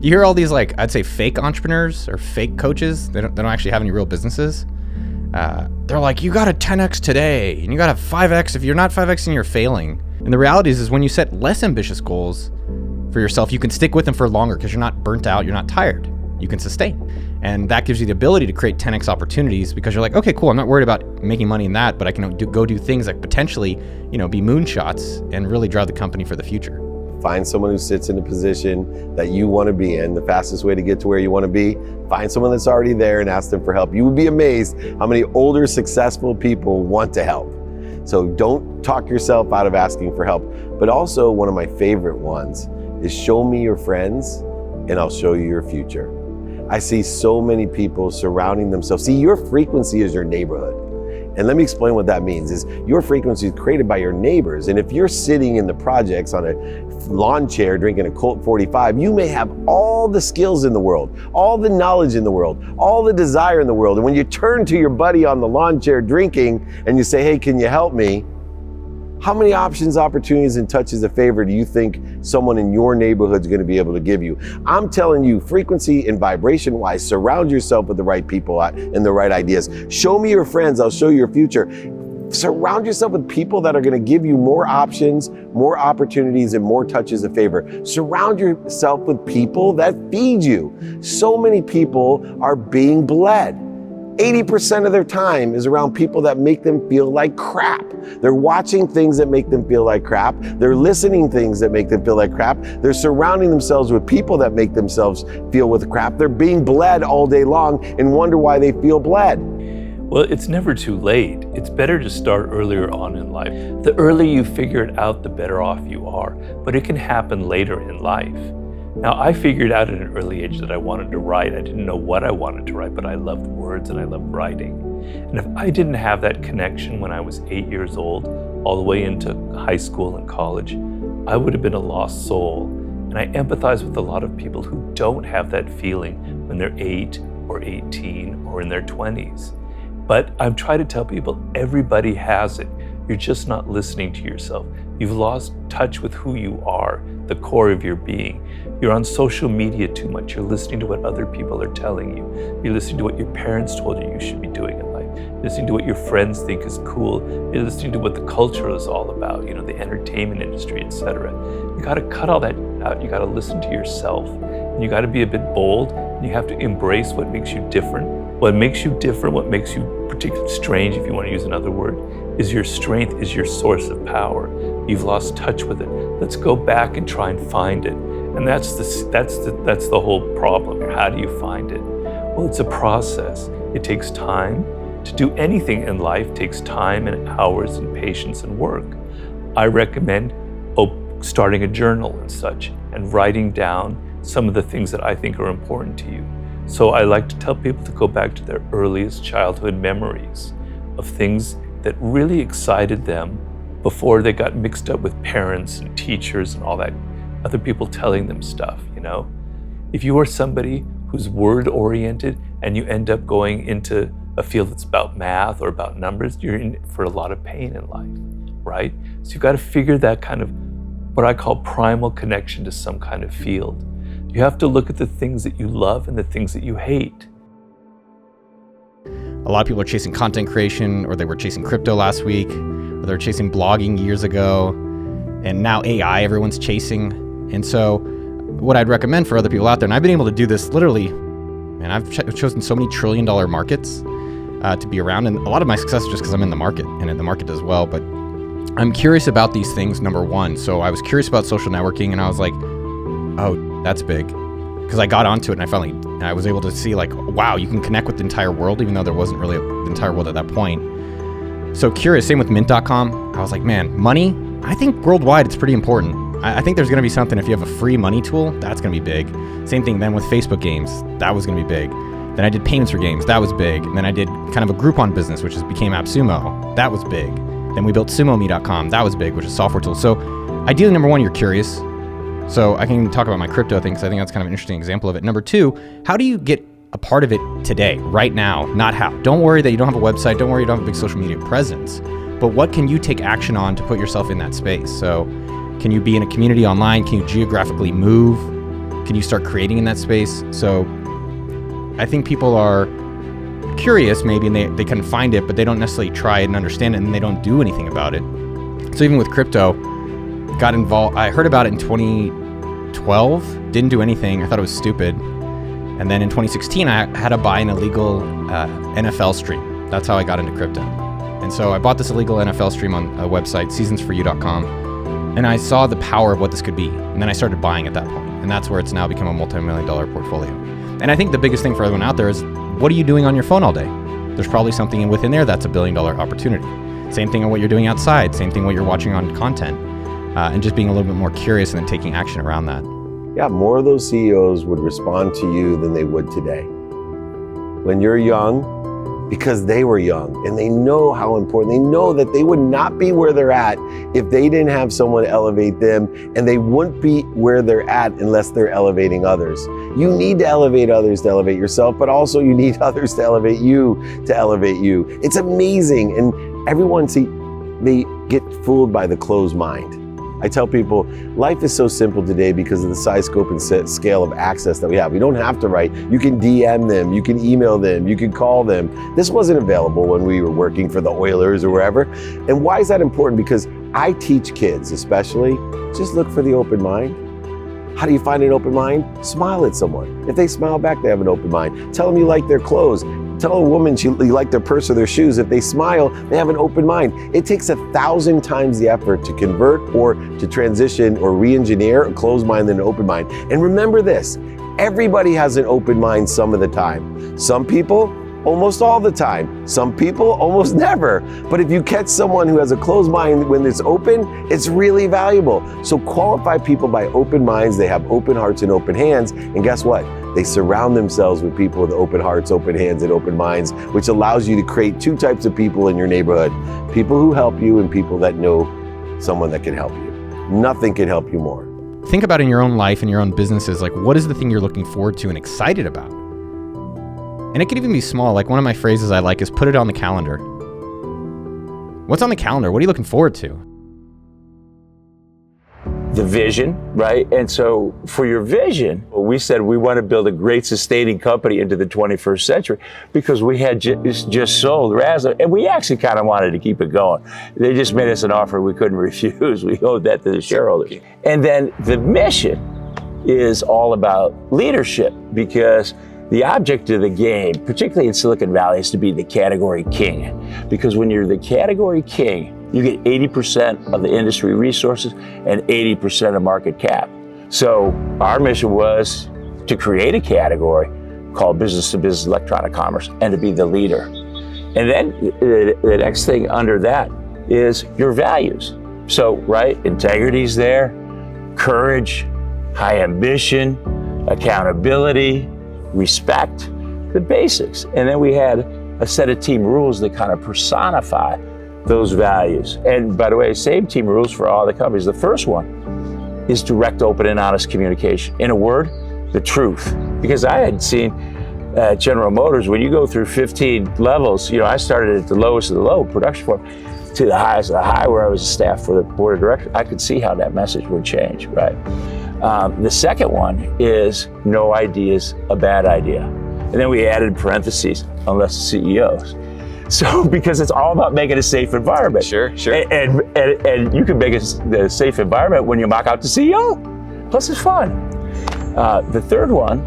You hear all these, like, I'd say fake entrepreneurs or fake coaches. They don't actually have any real businesses. They're like, you got to 10x today and you got to 5x. If you're not 5xing, you're failing. And the reality is when you set less ambitious goals for yourself, you can stick with them for longer because you're not burnt out, you're not tired. You can sustain. And that gives you the ability to create 10x opportunities because you're like, okay, cool, I'm not worried about making money in that, but I can go do things that potentially, be moonshots and really drive the company for the future. Find someone who sits in a position that you want to be in. The fastest way to get to where you want to be, find someone that's already there and ask them for help. You would be amazed how many older, successful people want to help. So don't talk yourself out of asking for help. But also, one of my favorite ones is show me your friends and I'll show you your future. I see so many people surrounding themselves. See, your frequency is your neighborhood. And let me explain what that means is your frequency is created by your neighbors. And if you're sitting in the projects on a lawn chair drinking a Colt 45, you may have all the skills in the world, all the knowledge in the world, all the desire in the world. And when you turn to your buddy on the lawn chair drinking and you say, hey, can you help me? How many options, opportunities, and touches of favor do you think someone in your neighborhood is going to be able to give you? I'm telling you, frequency and vibration wise, surround yourself with the right people and the right ideas. Show me your friends, I'll show you your future. Surround yourself with people that are going to give you more options, more opportunities, and more touches of favor. Surround yourself with people that feed you. So many people are being bled. 80% of their time is around people that make them feel like crap. They're watching things that make them feel like crap. They're listening things that make them feel like crap. They're surrounding themselves with people that make themselves feel with crap. They're being bled all day long and wonder why they feel bled. Well, it's never too late. It's better to start earlier on in life. The earlier you figure it out, the better off you are. But it can happen later in life. Now, I figured out at an early age that I wanted to write. I didn't know what I wanted to write, but I loved words and I loved writing. And if I didn't have that connection when I was 8 years old, all the way into high school and college, I would have been a lost soul. And I empathize with a lot of people who don't have that feeling when they're 8 or 18 or in their 20s. But I've tried to tell people everybody has it. You're just not listening to yourself. You've lost touch with who you are, the core of your being. You're on social media too much. You're listening to what other people are telling you. You're listening to what your parents told you should be doing in life. You're listening to what your friends think is cool. You're listening to what the culture is all about, the entertainment industry, etc. You got to cut all that out. You got to listen to yourself. And you got to be a bit bold. And you have to embrace what makes you different. What makes you different, what makes you particularly strange, if you want to use another word, is your strength, is your source of power. You've lost touch with it. Let's go back and try and find it. And that's the whole problem. How do you find it? Well, it's a process. It takes time. To do anything in life takes time and hours and patience and work. I recommend starting a journal and such and writing down some of the things that I think are important to you. So I like to tell people to go back to their earliest childhood memories of things that really excited them before they got mixed up with parents and teachers and all that, other people telling them stuff, If you are somebody who's word-oriented and you end up going into a field that's about math or about numbers, you're in for a lot of pain in life, right? So you've got to figure that kind of what I call primal connection to some kind of field. You have to look at the things that you love and the things that you hate. A lot of people are chasing content creation, or they were chasing crypto last week, or they were chasing blogging years ago, and now AI everyone's chasing. And so what I'd recommend for other people out there, and I've been able to do this literally, and I've chosen so many $1 trillion markets to be around, and a lot of my success is just because I'm in the market, and in the market as well. But I'm curious about these things, number one. So I was curious about social networking, and I was like, oh, that's big. Because I got onto it and I was able to see like, wow, you can connect with the entire world, even though there wasn't really the entire world at that point. So curious, same with mint.com. I was like, man, money, I think worldwide it's pretty important. I think there's going to be something, if you have a free money tool, that's going to be big. Same thing then with Facebook games, that was going to be big. Then I did payments for games, that was big. And then I did kind of a Groupon business, which became AppSumo, that was big. Then we built SumoMe.com, that was big, which is a software tool. So ideally, number one, you're curious. So I can talk about my crypto thing because I think that's kind of an interesting example of it. Number two, how do you get a part of it today, right now, not how? Don't worry that you don't have a website. Don't worry you don't have a big social media presence. But what can you take action on to put yourself in that space? So can you be in a community online? Can you geographically move? Can you start creating in that space? So I think people are curious maybe, and they can find it, but they don't necessarily try it and understand it, and they don't do anything about it. So even with crypto, got involved. I heard about it in 2012, didn't do anything. I thought it was stupid. And then in 2016, I had to buy an illegal NFL stream. That's how I got into crypto. And so I bought this illegal NFL stream on a website, seasonsforyou.com, and I saw the power of what this could be. And then I started buying at that point. And that's where it's now become a multi-million-dollar portfolio. And I think the biggest thing for everyone out there is, what are you doing on your phone all day? There's probably something within there that's $1 billion opportunity. Same thing on what you're doing outside, same thing what you're watching on content, and just being a little bit more curious and then taking action around that. Yeah, more of those CEOs would respond to you than they would today. When you're young, because they were young and they know how important, they know that they would not be where they're at if they didn't have someone elevate them, and they wouldn't be where they're at unless they're elevating others. You need to elevate others to elevate yourself, but also you need others to elevate you to elevate you. It's amazing. And everyone, they get fooled by the closed mind. I tell people, life is so simple today because of the size, scope, and scale of access that we have. We don't have to write. You can DM them, you can email them, you can call them. This wasn't available when we were working for the Oilers or wherever. And why is that important? Because I teach kids, especially, just look for the open mind. How do you find an open mind? Smile at someone. If they smile back, they have an open mind. Tell them you like their clothes. Tell a woman you like their purse or their shoes. If they smile, they have an open mind. It takes 1,000 times the effort to convert or to transition or re-engineer a closed mind than an open mind. And remember this, everybody has an open mind some of the time. Some people, almost all the time. Some people, almost never. But if you catch someone who has a closed mind when it's open, it's really valuable. So qualify people by open minds. They have open hearts and open hands. And guess what? They surround themselves with people with open hearts, open hands, and open minds, which allows you to create two types of people in your neighborhood. People who help you and people that know someone that can help you. Nothing can help you more. Think about in your own life and your own businesses, like what is the thing you're looking forward to and excited about? And it could even be small. Like one of my phrases I like is put it on the calendar. What's on the calendar? What are you looking forward to? The vision, right? And so for your vision, we said we want to build a great sustaining company into the 21st century because we had just sold Razzler, and we actually kind of wanted to keep it going. They just made us an offer we couldn't refuse. We owed that to the shareholders. And then the mission is all about leadership, because the object of the game, particularly in Silicon Valley, is to be the category king. Because when you're the category king, you get 80% of the industry resources and 80% of market cap. So our mission was to create a category called business-to-business electronic commerce and to be the leader. And then the next thing under that is your values. So, right, integrity's there, courage, high ambition, accountability, respect, the basics. And then we had a set of team rules that kind of personify those values. And by the way, same team rules for all the companies. The first one is direct, open, and honest communication. In a word, the truth. Because I had seen General Motors, when you go through 15 levels, I started at the lowest of the low, production floor, to the highest of the high, where I was a staff for the board of directors. I could see how that message would change, right? The second one is no idea is a bad idea. And then we added parentheses, unless CEOs. So, because it's all about making a safe environment. Sure. And you can make a safe environment when you mock out the CEO. Plus it's fun. The third one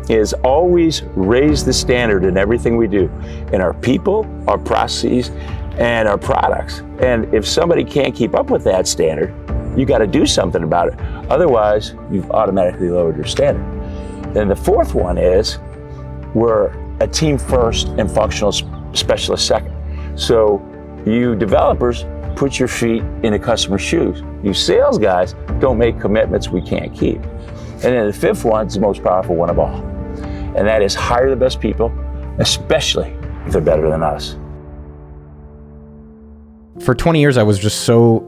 is always raise the standard in everything we do, in our people, our processes, and our products. And if somebody can't keep up with that standard, you got to do something about it. Otherwise, you've automatically lowered your standard. Then the fourth one is we're a team first and functional specialist second. So you developers put your feet in the customer's shoes. You sales guys don't make commitments we can't keep. And then the fifth one is the most powerful one of all. And that is hire the best people, especially if they're better than us. For 20 years, I was just so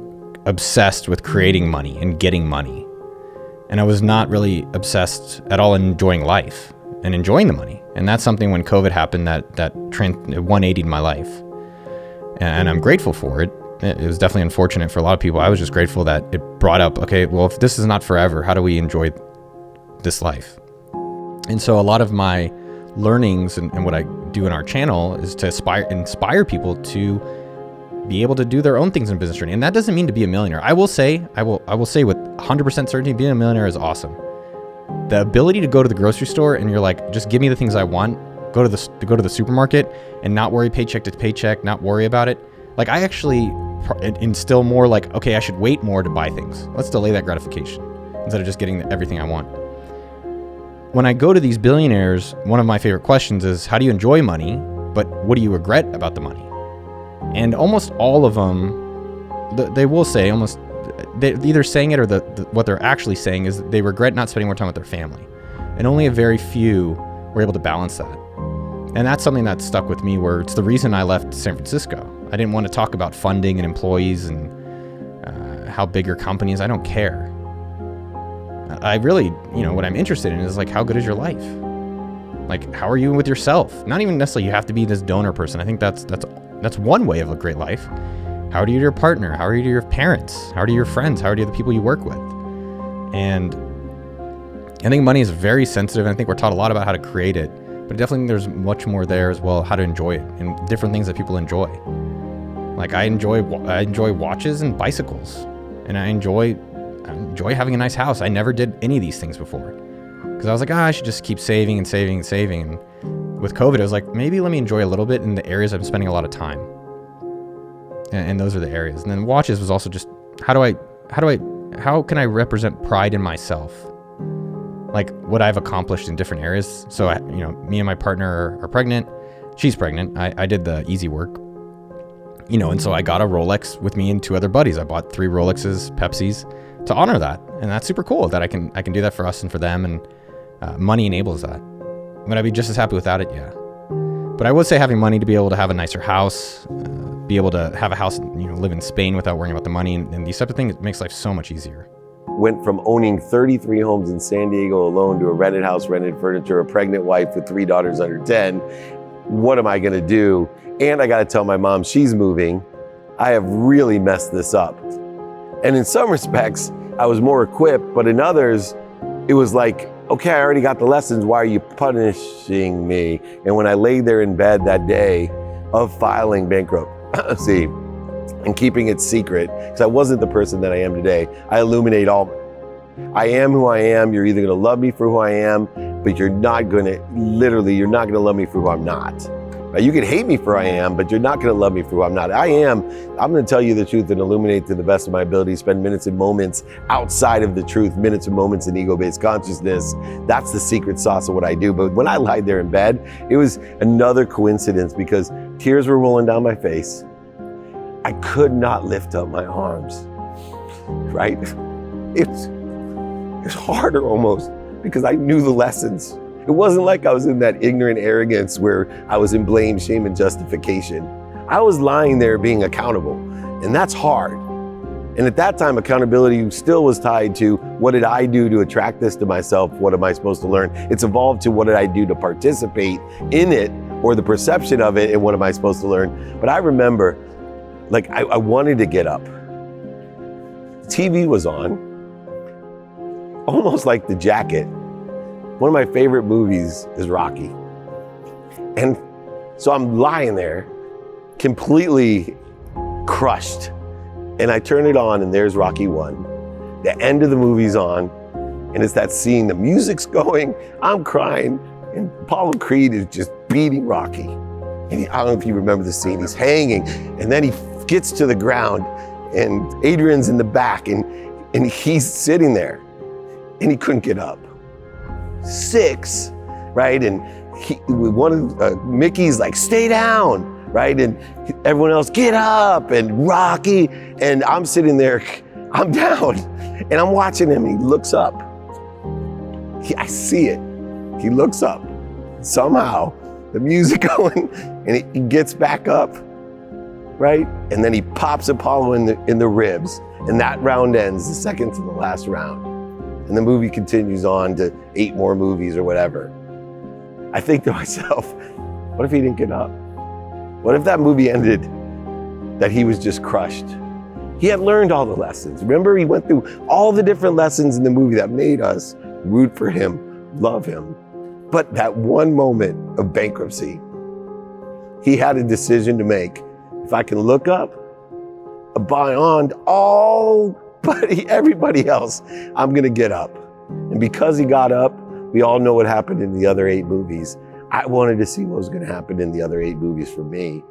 obsessed with creating money and getting money. And I was not really obsessed at all in enjoying life and enjoying the money. And that's something when COVID happened that 180'd my life. And I'm grateful for it. It was definitely unfortunate for a lot of people. I was just grateful that it brought up, okay, well, if this is not forever, how do we enjoy this life. And so a lot of my learnings and what I do in our channel is to inspire people to be able to do their own things in business journey. And that doesn't mean to be a millionaire. I will say with 100% certainty, being a millionaire is awesome. The ability to go to the grocery store and you're like, just give me the things I want, go to the supermarket and not worry paycheck to paycheck, not worry about it. Like, I actually instill more like, okay, I should wait more to buy things. Let's delay that gratification instead of just getting everything I want. When I go to these billionaires, one of my favorite questions is, how do you enjoy money, but what do you regret about the money? And almost all of them, they will say they're either saying it or what they're actually saying is that they regret not spending more time with their family. And only a very few were able to balance that. And that's something that stuck with me, where it's the reason I left San Francisco. I didn't want to talk about funding and employees and how big your company is. I don't care. I really, what I'm interested in is like, how good is your life? Like, how are you with yourself? Not even necessarily you have to be this donor person. I think that's one way of a great life. How are you to your partner? How are you to your parents? How are you to your friends? How are you to the people you work with? And I think money is very sensitive. And I think we're taught a lot about how to create it, but definitely there's much more there as well, how to enjoy it and different things that people enjoy. Like, I enjoy watches and bicycles, and I enjoy having a nice house. I never did any of these things before because I was like, I should just keep saving and saving and saving. And with COVID, I was like, maybe let me enjoy a little bit in the areas I'm spending a lot of time. And those are the areas. And then watches was also just, how can I represent pride in myself? Like what I've accomplished in different areas. So, me and my partner are pregnant. She's pregnant. I did the easy work, and so I got a Rolex with me and 2 other buddies. I bought 3 Rolexes, Pepsis to honor that. And that's super cool that I can do that for us and for them. And money enables that. Would I be just as happy without it? Yeah. But I would say having money to be able to have a nicer house, be able to have a house, live in Spain without worrying about the money and these type of things, it makes life so much easier. Went from owning 33 homes in San Diego alone to a rented house, rented furniture, a pregnant wife with 3 daughters under 10. What am I gonna do? And I gotta tell my mom she's moving. I have really messed this up. And in some respects, I was more equipped, but in others, it was like, okay, I already got the lessons, why are you punishing me? And when I laid there in bed that day of filing bankruptcy and keeping it secret, because I wasn't the person that I am today, I illuminate I am who I am. You're either gonna love me for who I am, but you're not gonna love me for who I'm not. Right? You can hate me for who I am, but you're not gonna love me for who I'm not. I'm gonna tell you the truth and illuminate to the best of my ability, spend minutes and moments outside of the truth, minutes and moments in ego-based consciousness. That's the secret sauce of what I do. But when I lied there in bed, it was another coincidence because tears were rolling down my face. I could not lift up my arms, right? It's harder almost because I knew the lessons. It wasn't like I was in that ignorant arrogance where I was in blame, shame, and justification. I was lying there being accountable, and that's hard. And at that time, accountability still was tied to what did I do to attract this to myself? What am I supposed to learn? It's evolved to what did I do to participate in it or the perception of it and what am I supposed to learn? But I remember, I wanted to get up. TV was on, almost like The Jacket. One of my favorite movies is Rocky. And so I'm lying there, completely crushed. And I turn it on and there's Rocky 1. The end of the movie's on, and it's that scene, the music's going, I'm crying, and Apollo Creed is just beating Rocky. And I don't know if you remember the scene, he's hanging, and then he gets to the ground, and Adrian's in the back, and he's sitting there, and he couldn't get up. 6, right? And Mickey's like, stay down, right? And everyone else, get up, and Rocky, and I'm sitting there, I'm down, and I'm watching him, and he looks up. I see it. He looks up. Somehow, the music going, and he gets back up, right? And then he pops Apollo in the ribs, and that round ends, the second to the last round. And the movie continues on to 8 more movies or whatever. I think to myself, what if he didn't get up? What if that movie ended that he was just crushed? He had learned all the lessons. Remember, he went through all the different lessons in the movie that made us root for him, love him. But that one moment of bankruptcy, he had a decision to make. If I can look up beyond everybody else, I'm gonna get up. And because he got up, we all know what happened in the other 8 movies. I wanted to see what was gonna happen in the other 8 movies for me.